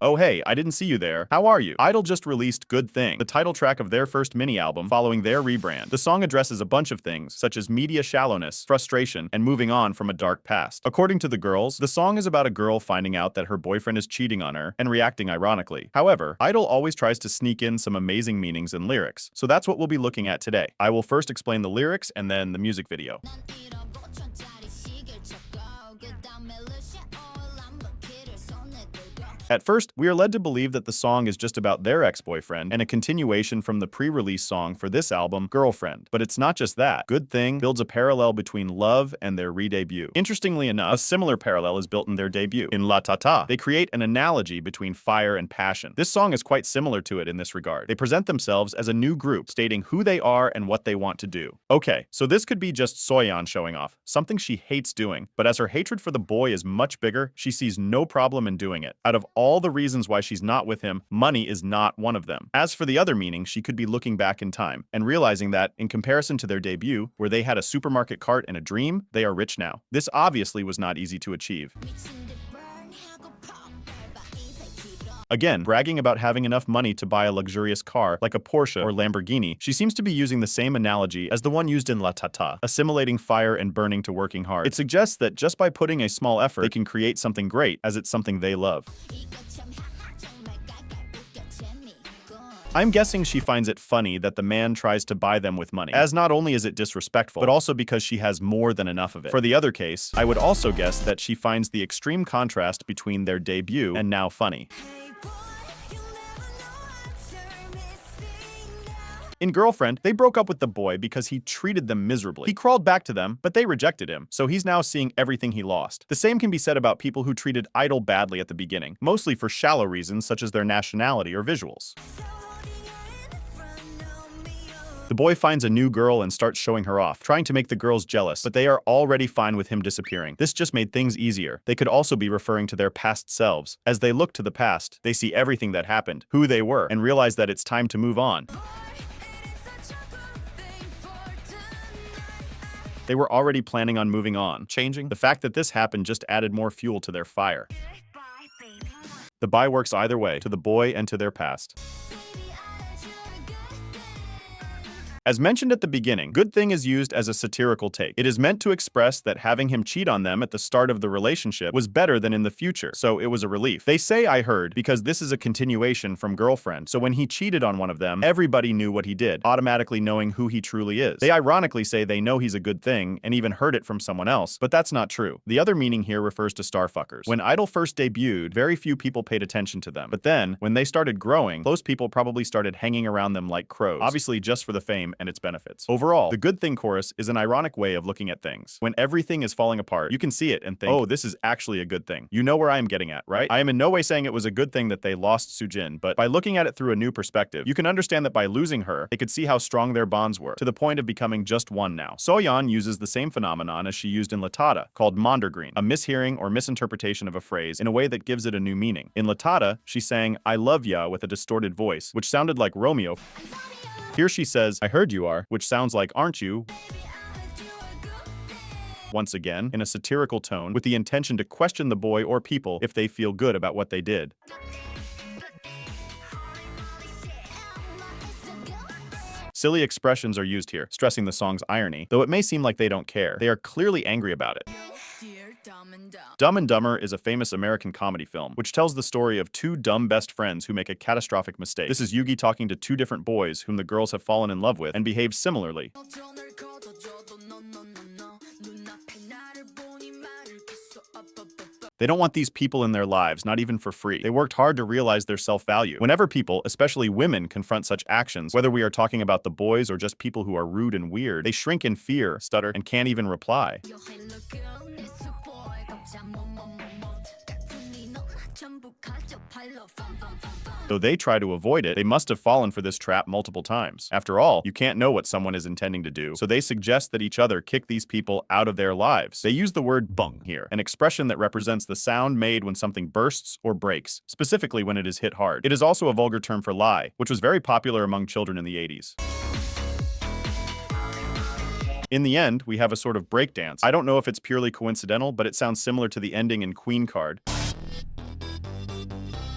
"Oh hey, I didn't see you there. How are you?" ITALKS just released Good Thing, the title track of their first mini album following their rebrand. The song addresses a bunch of things, such as media shallowness, frustration, and moving on from a dark past. According to the girls, the song is about a girl finding out that her boyfriend is cheating on her and reacting ironically. However, ITALKS always tries to sneak in some amazing meanings and lyrics, so that's what we'll be looking at today. I will first explain the lyrics and then the music video. At first, we are led to believe that the song is just about their ex-boyfriend and a continuation from the pre-release song for this album, Girlfriend. But it's not just that. Good Thing builds a parallel between Love and their re-debut. Interestingly enough, a similar parallel is built in their debut. In La Ta Ta, they create an analogy between fire and passion. This song is quite similar to it in this regard. They present themselves as a new group, stating who they are and what they want to do. Okay, so this could be just Soyeon showing off, something she hates doing, but as her hatred for the boy is much bigger, she sees no problem in doing it. Out of all the reasons why she's not with him, money is not one of them. As for the other meaning, she could be looking back in time and realizing that, in comparison to their debut, where they had a supermarket cart and a dream, they are rich now. This obviously was not easy to achieve. Again, bragging about having enough money to buy a luxurious car like a Porsche or Lamborghini, she seems to be using the same analogy as the one used in La Ta Ta, assimilating fire and burning to working hard. It suggests that just by putting a small effort, they can create something great, as it's something they love. I'm guessing she finds it funny that the man tries to buy them with money, as not only is it disrespectful, but also because she has more than enough of it. For the other case, I would also guess that she finds the extreme contrast between their debut and now funny. In Girlfriend, they broke up with the boy because he treated them miserably. He crawled back to them, but they rejected him, so he's now seeing everything he lost. The same can be said about people who treated IDLE badly at the beginning, mostly for shallow reasons such as their nationality or visuals. The boy finds a new girl and starts showing her off, trying to make the girls jealous, but they are already fine with him disappearing. This just made things easier. They could also be referring to their past selves. As they look to the past, they see everything that happened, who they were, and realize that it's time to move on. They were already planning on moving on, changing. The fact that this happened just added more fuel to their fire. The bye works either way, to the boy and to their past. As mentioned at the beginning, Good Thing is used as a satirical take. It is meant to express that having him cheat on them at the start of the relationship was better than in the future, so it was a relief. They say I heard because this is a continuation from Girlfriend, so when he cheated on one of them, everybody knew what he did, automatically knowing who he truly is. They ironically say they know he's a good thing and even heard it from someone else, but that's not true. The other meaning here refers to starfuckers. When IDLE first debuted, very few people paid attention to them, but then, when they started growing, those people probably started hanging around them like crows, obviously just for the fame and its benefits. Overall, the Good Thing chorus is an ironic way of looking at things. When everything is falling apart, you can see it and think, oh, this is actually a good thing. You know where I am getting at, right? I am in no way saying it was a good thing that they lost Soojin, but by looking at it through a new perspective, you can understand that by losing her, they could see how strong their bonds were, to the point of becoming just one now. Soyeon uses the same phenomenon as she used in La Ta Ta, called mondergreen, a mishearing or misinterpretation of a phrase in a way that gives it a new meaning. In La Ta Ta, she sang, I love ya with a distorted voice, which sounded like Romeo. Here she says, I heard you are, which sounds like aren't you? Once again, in a satirical tone, with the intention to question the boy or people if they feel good about what they did. Silly expressions are used here, stressing the song's irony, though it may seem like they don't care. They are clearly angry about it. Dumb and Dumber is a famous American comedy film, which tells the story of two dumb best friends who make a catastrophic mistake. This is Yuqi talking to two different boys whom the girls have fallen in love with and behave similarly. They don't want these people in their lives, not even for free. They worked hard to realize their self-value. Whenever people, especially women, confront such actions, whether we are talking about the boys or just people who are rude and weird, they shrink in fear, stutter, and can't even reply. Though they try to avoid it, they must have fallen for this trap multiple times. After all, you can't know what someone is intending to do, so they suggest that each other kick these people out of their lives. They use the word bung here, an expression that represents the sound made when something bursts or breaks, specifically when it is hit hard. It is also a vulgar term for lie, which was very popular among children in the 80s. In the end, we have a sort of breakdance. I don't know if it's purely coincidental, but it sounds similar to the ending in Queen Card.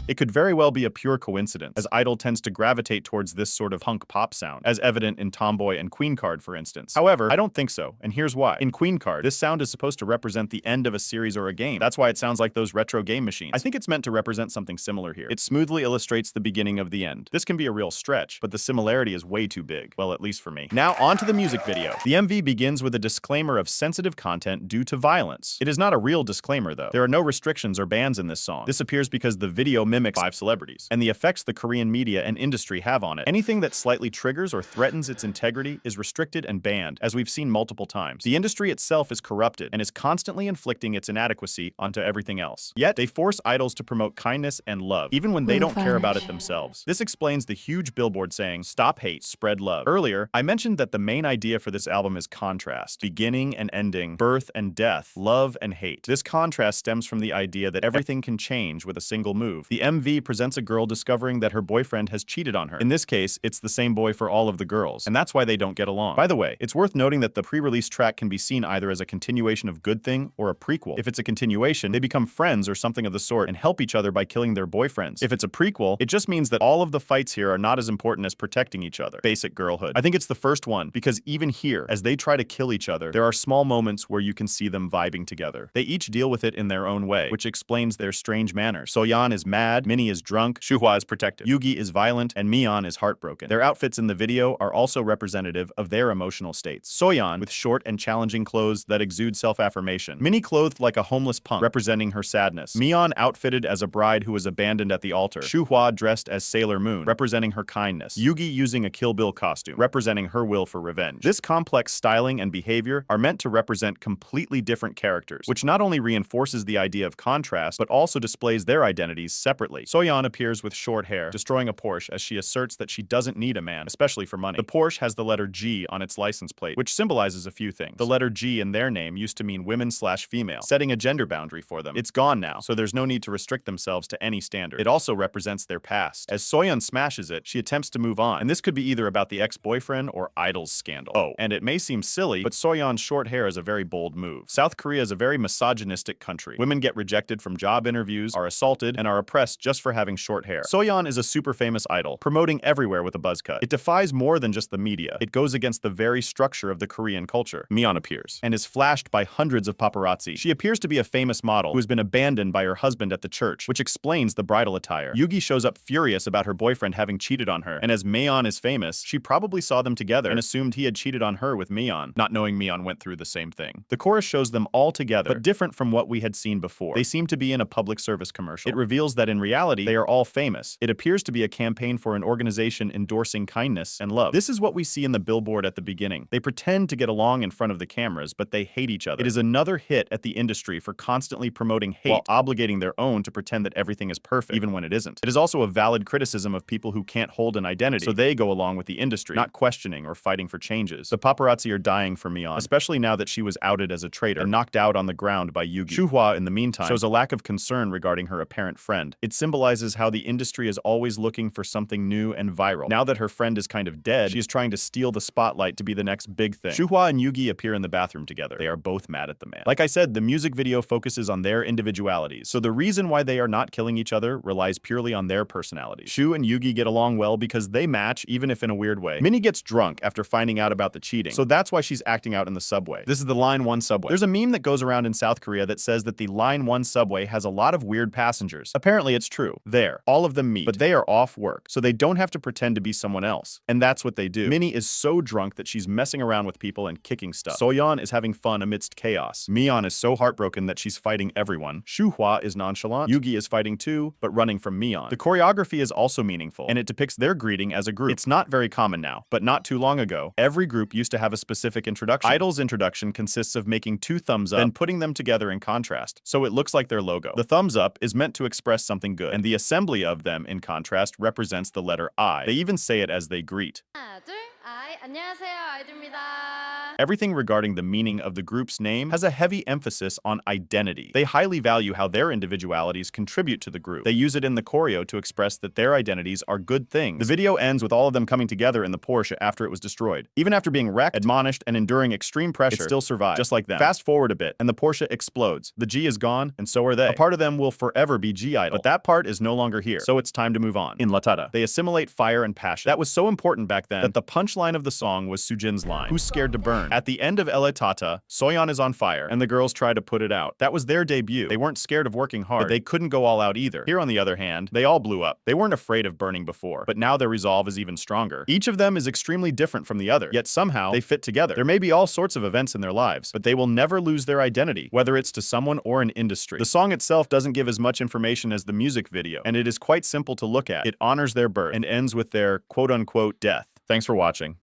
It could very well be a pure coincidence, as I-DLE tends to gravitate towards this sort of hunk pop sound, as evident in Tomboy and Queen Card, for instance. However, I don't think so, and here's why. In Queen Card, this sound is supposed to represent the end of a series or a game. That's why it sounds like those retro game machines. I think it's meant to represent something similar here. It smoothly illustrates the beginning of the end. This can be a real stretch, but the similarity is way too big. Well, at least for me. Now, on to the music video. The MV begins with a disclaimer of sensitive content due to violence. It is not a real disclaimer, though. There are no restrictions or bans in this song. This appears because the video mimics 5 celebrities, and the effects the Korean media and industry have on it. Anything that slightly triggers or threatens its integrity is restricted and banned, as we've seen multiple times. The industry itself is corrupted and is constantly inflicting its inadequacy onto everything else. Yet, they force idols to promote kindness and love, even when they don't care about it themselves. This explains the huge billboard saying, "Stop hate, spread love." Earlier, I mentioned that the main idea for this album is contrast. Beginning and ending, birth and death, love and hate. This contrast stems from the idea that everything can change with a single move. The MV presents a girl discovering that her boyfriend has cheated on her. In this case, it's the same boy for all of the girls, and that's why they don't get along. By the way, it's worth noting that the pre-release track can be seen either as a continuation of Good Thing or a prequel. If it's a continuation, they become friends or something of the sort and help each other by killing their boyfriends. If it's a prequel, it just means that all of the fights here are not as important as protecting each other. Basic girlhood. I think it's the first one, because even here, as they try to kill each other, there are small moments where you can see them vibing together. They each deal with it in their own way, which explains their strange manners. Soyeon is mad, Minnie is drunk, Shuhua is protective, yuqi is violent, and miyeon is heartbroken. Their outfits in the video are also representative of their emotional states. Soyeon with short and challenging clothes that exude self-affirmation. Minnie clothed like a homeless punk, representing her sadness. Miyeon outfitted as a bride who was abandoned at the altar. Shuhua dressed as Sailor Moon, representing her kindness. Yuqi using a Kill Bill costume, representing her will for revenge. This complex styling and behavior are meant to represent completely different characters, which not only reinforces the idea of contrast, but also displays their identities separately. Soyeon appears with short hair, destroying a Porsche as she asserts that she doesn't need a man, especially for money. The Porsche has the letter G on its license plate, which symbolizes a few things. The letter G in their name used to mean women/female, setting a gender boundary for them. It's gone now, so there's no need to restrict themselves to any standard. It also represents their past. As Soyeon smashes it, she attempts to move on, and this could be either about the ex-boyfriend or ITALKS scandal. Oh, and it may seem silly, but Soyeon's short hair is a very bold move. South Korea is a very misogynistic country. Women get rejected from job interviews, are assaulted, and are oppressed just for having short hair. Soyeon is a super famous idol, promoting everywhere with a buzz cut. It defies more than just the media. It goes against the very structure of the Korean culture. Miyeon appears, and is flashed by hundreds of paparazzi. She appears to be a famous model who has been abandoned by her husband at the church, which explains the bridal attire. Yuqi shows up furious about her boyfriend having cheated on her, and as Miyeon is famous, she probably saw them together and assumed he had cheated on her with Miyeon, not knowing Miyeon went through the same thing. The chorus shows them all together, but different from what we had seen before. They seem to be in a public service commercial. It reveals that in reality, they are all famous. It appears to be a campaign for an organization endorsing kindness and love. This is what we see in the billboard at the beginning. They pretend to get along in front of the cameras, but they hate each other. It is another hit at the industry for constantly promoting hate while obligating their own to pretend that everything is perfect, even when it isn't. It is also a valid criticism of people who can't hold an identity, so they go along with the industry, not questioning or fighting for changes. The paparazzi are dying for Miyeon, especially now that she was outed as a traitor and knocked out on the ground by Yuqi. Shuhua, in the meantime, shows a lack of concern regarding her apparent friend. It symbolizes how the industry is always looking for something new and viral. Now that her friend is kind of dead, she is trying to steal the spotlight to be the next big thing. Shuhua and Yuqi appear in the bathroom together. They are both mad at the man. Like I said, the music video focuses on their individualities, so the reason why they are not killing each other relies purely on their personalities. Shu and Yuqi get along well because they match, even if in a weird way. Minnie gets drunk after finding out about the cheating, so that's why she's acting out in the subway. This is the Line 1 subway. There's a meme that goes around in South Korea that says that the Line 1 subway has a lot of weird passengers. Apparently it's true. There, all of them meet, but they are off work, so they don't have to pretend to be someone else. And that's what they do. Minnie is so drunk that she's messing around with people and kicking stuff. Soyeon is having fun amidst chaos. Miyeon is so heartbroken that she's fighting everyone. Shuhua is nonchalant. Yuqi is fighting too, but running from Miyeon. The choreography is also meaningful, and it depicts their greeting as a group. It's not very common now, but not too long ago, every group used to have a specific introduction. I-DLE's introduction consists of making 2 thumbs up, then putting them together in contrast, so it looks like their logo. The thumbs up is meant to express something good, and the assembly of them, in contrast, represents the letter I. They even say it as they greet. 하나, 둘, 안녕하세요, I-DLE입니다. Everything regarding the meaning of the group's name has a heavy emphasis on identity. They highly value how their individualities contribute to the group. They use it in the choreo to express that their identities are good things. The video ends with all of them coming together in the Porsche after it was destroyed. Even after being wrecked, admonished, and enduring extreme pressure, it still survived, just like them. Fast forward a bit, and the Porsche explodes. The G is gone, and so are they. A part of them will forever be G-idle, but that part is no longer here, so it's time to move on. In Latada, they assimilate fire and passion. That was so important back then that the punchline of the song was Soojin's line, "Who's scared to burn?" At the end of Elle Tata, Soyeon is on fire, and the girls try to put it out. That was their debut. They weren't scared of working hard, but they couldn't go all out either. Here, on the other hand, they all blew up. They weren't afraid of burning before, but now their resolve is even stronger. Each of them is extremely different from the other, yet somehow they fit together. There may be all sorts of events in their lives, but they will never lose their identity, whether it's to someone or an industry. The song itself doesn't give as much information as the music video, and it is quite simple to look at. It honors their birth and ends with their quote-unquote death. Thanks for watching.